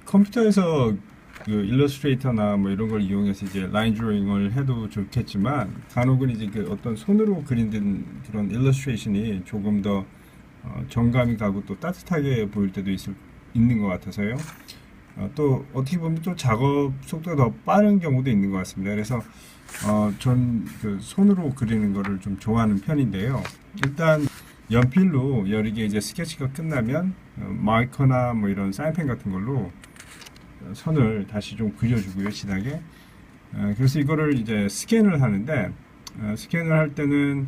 컴퓨터에서 그 일러스트레이터나 뭐 이런 걸 이용해서 이제 라인 드로잉을 해도 좋겠지만 간혹은 이제 그 어떤 손으로 그린 그런 일러스트레이션이 조금 더 정감이 가고 또 따뜻하게 보일 때도 있는 것 같아서요. 또 어떻게 보면 또 작업 속도가 더 빠른 경우도 있는 것 같습니다. 그래서 전 그 손으로 그리는 거를 좀 좋아하는 편인데요. 일단 연필로 여러 개 이제 스케치가 끝나면 마이커나 뭐 이런 사인펜 같은 걸로 선을 다시 좀 그려주고요, 진하게. 그래서 이거를 이제 스캔을 하는데, 스캔을 할 때는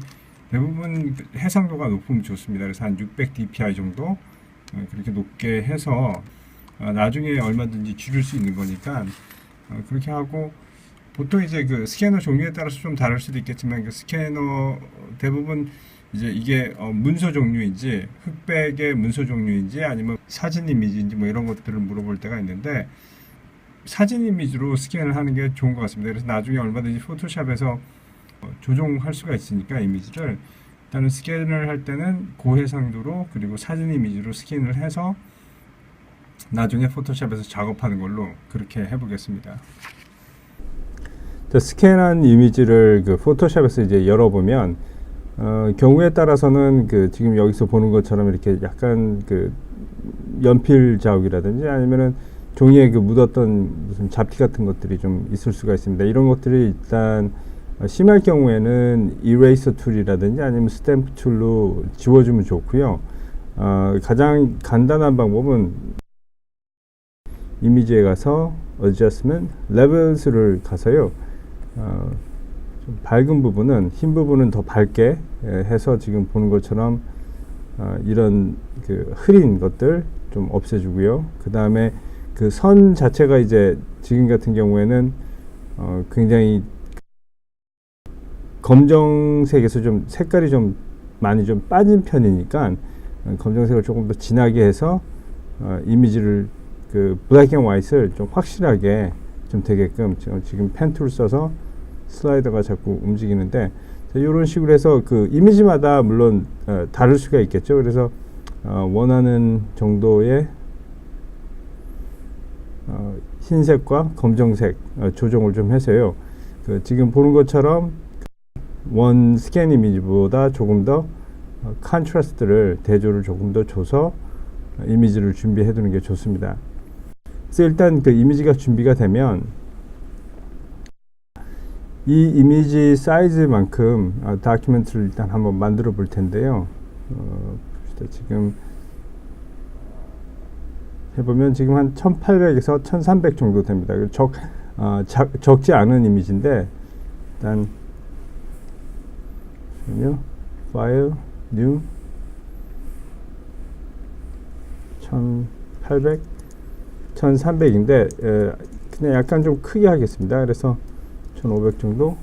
대부분 해상도가 높으면 좋습니다. 그래서 한 600 dpi 정도 그렇게 높게 해서 나중에 얼마든지 줄일 수 있는 거니까 그렇게 하고, 보통 이제 그 스캐너 종류에 따라서 좀 다를 수도 있겠지만 그 스캐너 대부분 이제 이게 문서 종류인지 흑백의 문서 종류인지 아니면 사진 이미지인지 뭐 이런 것들을 물어볼 때가 있는데, 사진 이미지로 스캔을 하는 게 좋은 것 같습니다. 그래서 나중에 얼마든지 포토샵에서 조정할 수가 있으니까 이미지를 일단은 스캔을 할 때는 고해상도로 그리고 사진 이미지로 스캔을 해서 나중에 포토샵에서 작업하는 걸로 그렇게 해보겠습니다. 스캔한 이미지를 그 포토샵에서 이제 열어보면 경우에 따라서는 그 지금 여기서 보는 것처럼 이렇게 약간 그 연필 자국이라든지 아니면은 종이에 그 묻었던 무슨 잡티 같은 것들이 좀 있을 수가 있습니다. 이런 것들이 일단 심할 경우에는 이레이서 툴이라든지 아니면 스탬프 툴로 지워주면 좋고요. 가장 간단한 방법은 이미지에 가서 Adjustment, Levels를 가서요. 좀 밝은 부분은 흰 부분은 더 밝게 해서 지금 보는 것처럼 이런 그 흐린 것들 좀 없애주고요. 그 다음에 그 선 자체가 이제 지금 같은 경우에는 굉장히 검정색에서 좀 색깔이 좀 많이 좀 빠진 편이니까 검정색을 조금 더 진하게 해서 이미지를 그 블랙 앤 화이트를 좀 확실하게 좀 되게끔 지금 펜 툴 써서 슬라이더가 자꾸 움직이는데 이런 식으로 해서 그 이미지마다 물론 다를 수가 있겠죠. 그래서 원하는 정도의 흰색과 검정색 조정을 좀 해서요. 그 지금 보는 것처럼 원 스캔 이미지보다 조금 더 컨트라스트를 대조를 조금 더 줘서 이미지를 준비해 두는 게 좋습니다. 그래서 일단 그 이미지가 준비가 되면 이 이미지 사이즈만큼 다큐멘트를 일단 한번 만들어 볼 텐데요. 지금 해보면 지금 한 1800에서 1300 정도 됩니다. 적지 않은 이미지인데 일단 파일, 뉴 1800, 1300인데 그냥 약간 좀 크게 하겠습니다. 그래서 1500 정도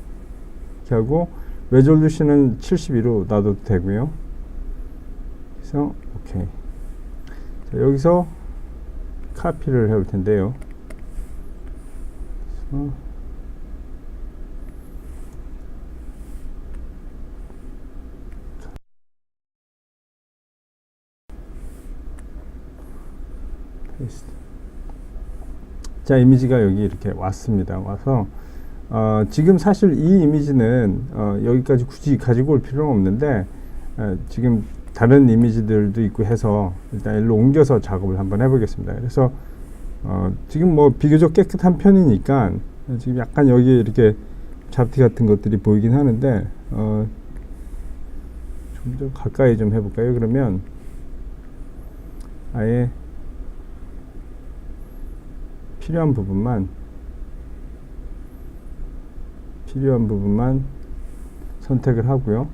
이렇게 하고 레졸루션은 72로 놔둬도 되고요. 그래서 오케이. 자, 여기서 카피를 해볼 텐데요. 페이스트. 자, 이미지가 여기 이렇게 왔습니다. 와서 지금 사실 이 이미지는 여기까지 굳이 가지고 올 필요는 없는데 지금 다른 이미지들도 있고 해서 일단 일로 옮겨서 작업을 한번 해보겠습니다. 그래서 지금 뭐 비교적 깨끗한 편이니까 지금 약간 여기 이렇게 잡티 같은 것들이 보이긴 하는데 좀 더 가까이 좀 해볼까요? 그러면 아예 필요한 부분만 선택을 하고요.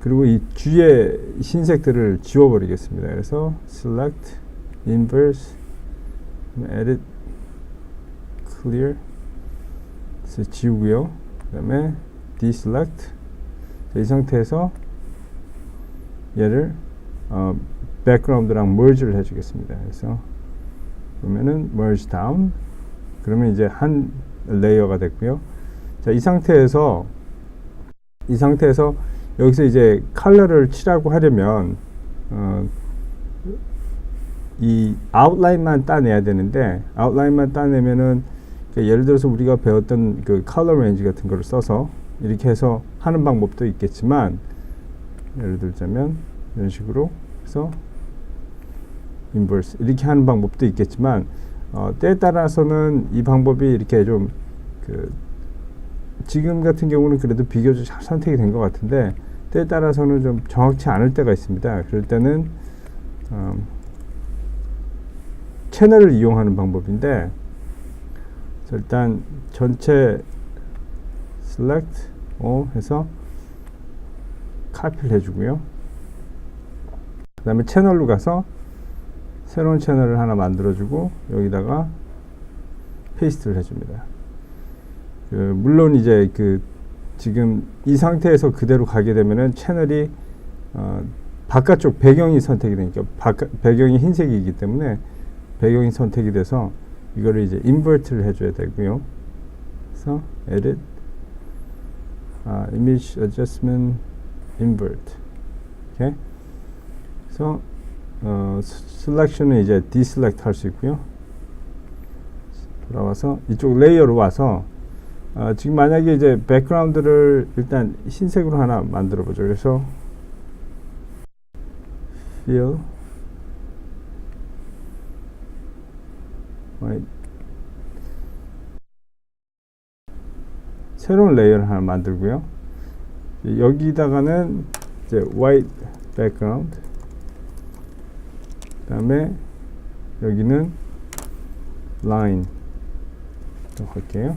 그리고 이 뒤에 흰색들을 지워버리겠습니다. 그래서 Select, Inverse, Edit, Clear 그래서 지우고요. 그 다음에 Deselect 이 상태에서 얘를 background랑 merge를 해주겠습니다. 그래서 그러면은 merge down 그러면 이제 한 레이어가 됐고요. 자, 이 상태에서 여기서 이제 컬러를 칠하고 하려면 이 아웃라인만 따내야 되는데, 아웃라인만 따내면은 예를 들어서 우리가 배웠던 그 컬러 레인지 같은 거를 써서 이렇게 해서 하는 방법도 있겠지만, 예를 들자면 이런 식으로 해서 인버스 이렇게 하는 방법도 있겠지만, 때에 따라서는 이 방법이 이렇게 좀 지금 같은 경우는 그래도 비교적 잘 선택이 된 것 같은데, 때에 따라서는 좀 정확치 않을 때가 있습니다. 그럴 때는 채널을 이용하는 방법인데, 일단 전체 select 해서 카피를 해주고요. 그 다음에 채널로 가서 새로운 채널을 하나 만들어주고 여기다가 페이스트를 해줍니다. 물론 이제 지금 이 상태에서 그대로 가게 되면은 채널이 바깥쪽 배경이 선택이 되니까 배경이 흰색이기 때문에 배경이 선택이 돼서 이거를 이제 인버트를 해줘야 되고요. 그래서 edit image adjustment invert. 오케이. 그래서 selection은 이제 deselect 할 수 있고요. 돌아와서 이쪽 레이어로 와서 지금 만약에 이제 백그라운드를 일단 흰색으로 하나 만들어 보죠. 그래서 fill white. 새로운 레이어를 하나 만들고요. 여기다가는 이제 white background, 그 다음에 여기는 line 할게요.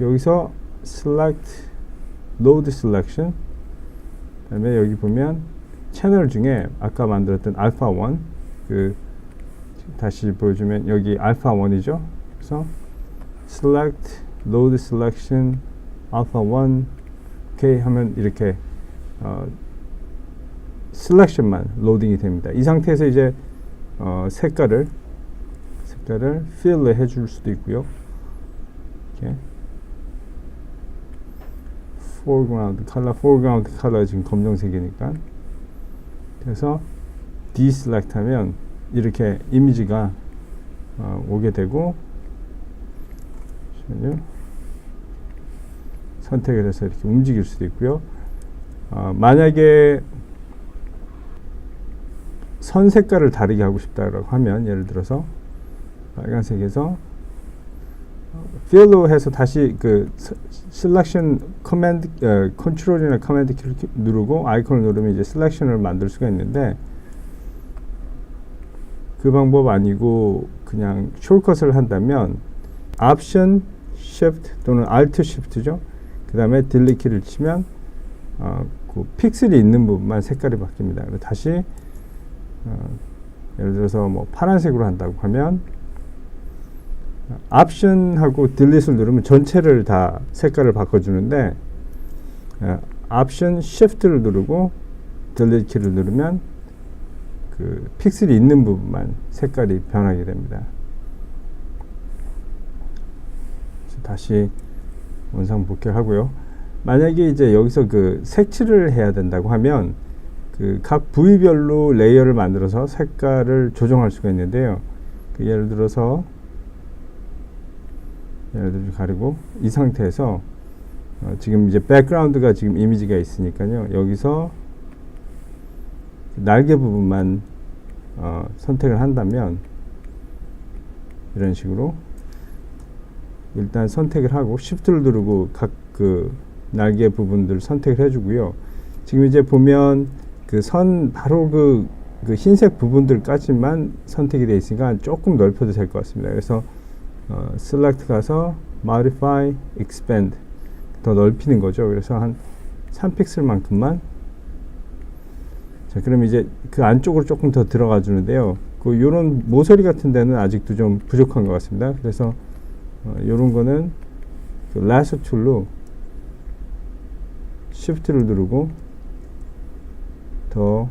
여기서 select load selection, 그 다음에 여기 보면 채널 중에 아까 만들었던 alpha 1, 다시 보여주면 여기 alpha 1이죠. 그래서 select load selection alpha 1 오케이 하면 이렇게 셀렉션만 로딩이 됩니다. 이 상태에서 이제 색깔을 fill을 해줄 수도 있고요. 이렇게 foreground 컬러 지금 검정색이니까, 그래서 deselect 하면 이렇게 이미지가 오게 되고, 잠시만요. 선택을 해서 이렇게 움직일 수도 있고요. 만약에 선 색깔을 다르게 하고 싶다라고 하면, 예를 들어서 빨간색에서 fill로 해서 다시 selection command 컨트롤이나 커맨드 키를 누르고 아이콘을 누르면 이제 selection을 만들 수가 있는데, 그 방법 아니고 그냥 숏컷을 한다면 option shift 또는 alt shift죠. 그 다음에 딜리트 키를 치면 그 픽셀이 있는 부분만 색깔이 바뀝니다. 다시 예를 들어서 뭐 파란색으로 한다고 하면 옵션하고 딜리트를 누르면 전체를 다 색깔을 바꿔주는데, 옵션 시프트를 누르고 딜리트 키를 누르면 그 픽셀이 있는 부분만 색깔이 변하게 됩니다. 다시 원상 복귀하고요. 만약에 이제 여기서 색칠을 해야 된다고 하면 각 부위별로 레이어를 만들어서 색깔을 조정할 수가 있는데요. 예를 들어서 가리고 이 상태에서 지금 이제 백그라운드가 지금 이미지가 있으니까요. 여기서 날개 부분만 선택을 한다면 이런 식으로 일단 선택을 하고 Shift를 누르고 각 날개 부분들 선택을 해주고요. 지금 이제 보면 선 바로 흰색 부분들까지만 선택이 되어 있으니까 조금 넓혀도 될 것 같습니다. 그래서 Select 가서 Modify, Expand 더 넓히는 거죠. 그래서 한 3픽셀만큼만. 자, 그럼 이제 그 안쪽으로 조금 더 들어가 주는데요. 요런 모서리 같은 데는 아직도 좀 부족한 것 같습니다. 그래서 요런 거는 라서 툴로 Shift를 누르고 더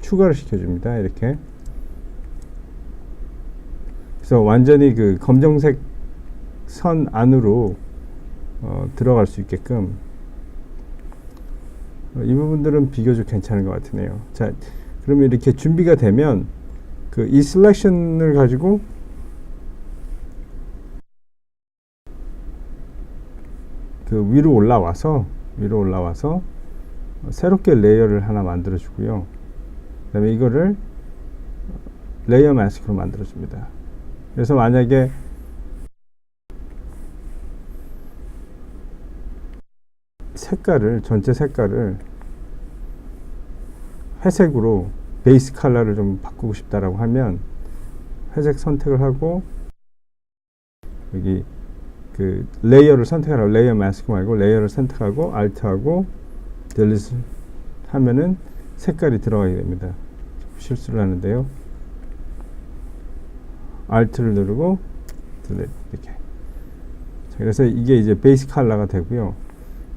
추가를 시켜줍니다. 이렇게. 그래서 완전히 검정색 선 안으로 들어갈 수 있게끔 이 부분들은 비교적 괜찮은 것 같으네요. 자, 그러면 이렇게 준비가 되면 그 이 셀렉션을 가지고 그 위로 올라와서 새롭게 레이어를 하나 만들어 주고요. 그 다음에 이거를 레이어 마스크로 만들어 줍니다. 그래서 만약에 전체 색깔을 회색으로 베이스 컬러를 좀 바꾸고 싶다라고 하면 회색 선택을 하고 여기 그 레이어를 선택하라고, 레이어 마스크 말고 레이어를 선택하고 Alt하고 딜리트 하면은 색깔이 들어가게 됩니다. 실수를 하는데요. Alt를 누르고 딜리트 이렇게. 자, 그래서 이게 이제 베이스 컬러가 되고요.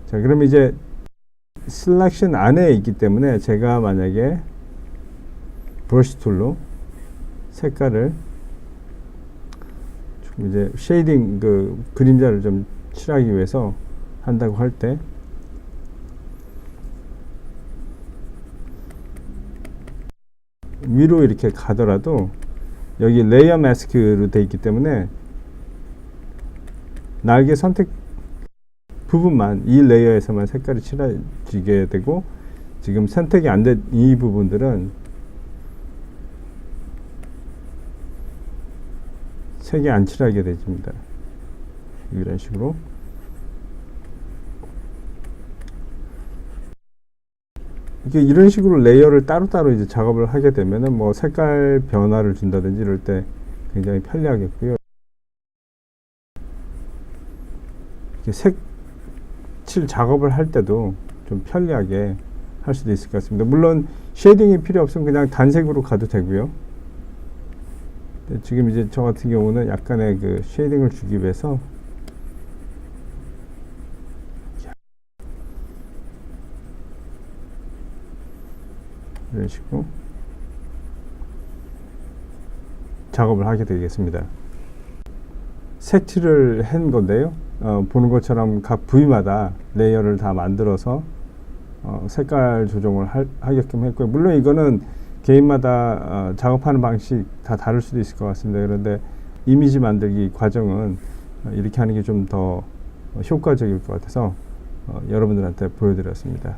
자, 그럼 이제 셀렉션 안에 있기 때문에 제가 만약에 브러쉬 툴로 색깔을 좀 이제 쉐이딩 그 그림자를 좀 칠하기 위해서 한다고 할 때 위로 이렇게 가더라도 여기 레이어 마스크로 되어 있기 때문에 날개 선택 부분만 이 레이어에서만 색깔이 칠해지게 되고 지금 선택이 안 된 이 부분들은 색이 안 칠하게 되집니다. 이런 식으로 이런 식으로 레이어를 따로따로 이제 작업을 하게 되면은 뭐 색깔 변화를 준다든지 이럴 때 굉장히 편리하겠고요. 색칠 작업을 할 때도 좀 편리하게 할 수도 있을 것 같습니다. 물론 쉐이딩이 필요 없으면 그냥 단색으로 가도 되고요. 지금 이제 저 같은 경우는 약간의 그 쉐이딩을 주기 위해서 이런 식으로 작업을 하게 되겠습니다. 색칠을 한 건데요. 보는 것처럼 각 부위마다 레이어를 다 만들어서 색깔 조정을 하게끔 했고요. 물론 이거는 개인마다 작업하는 방식 다 다를 수도 있을 것 같습니다. 그런데 이미지 만들기 과정은 이렇게 하는 게 좀 더 효과적일 것 같아서 여러분들한테 보여드렸습니다.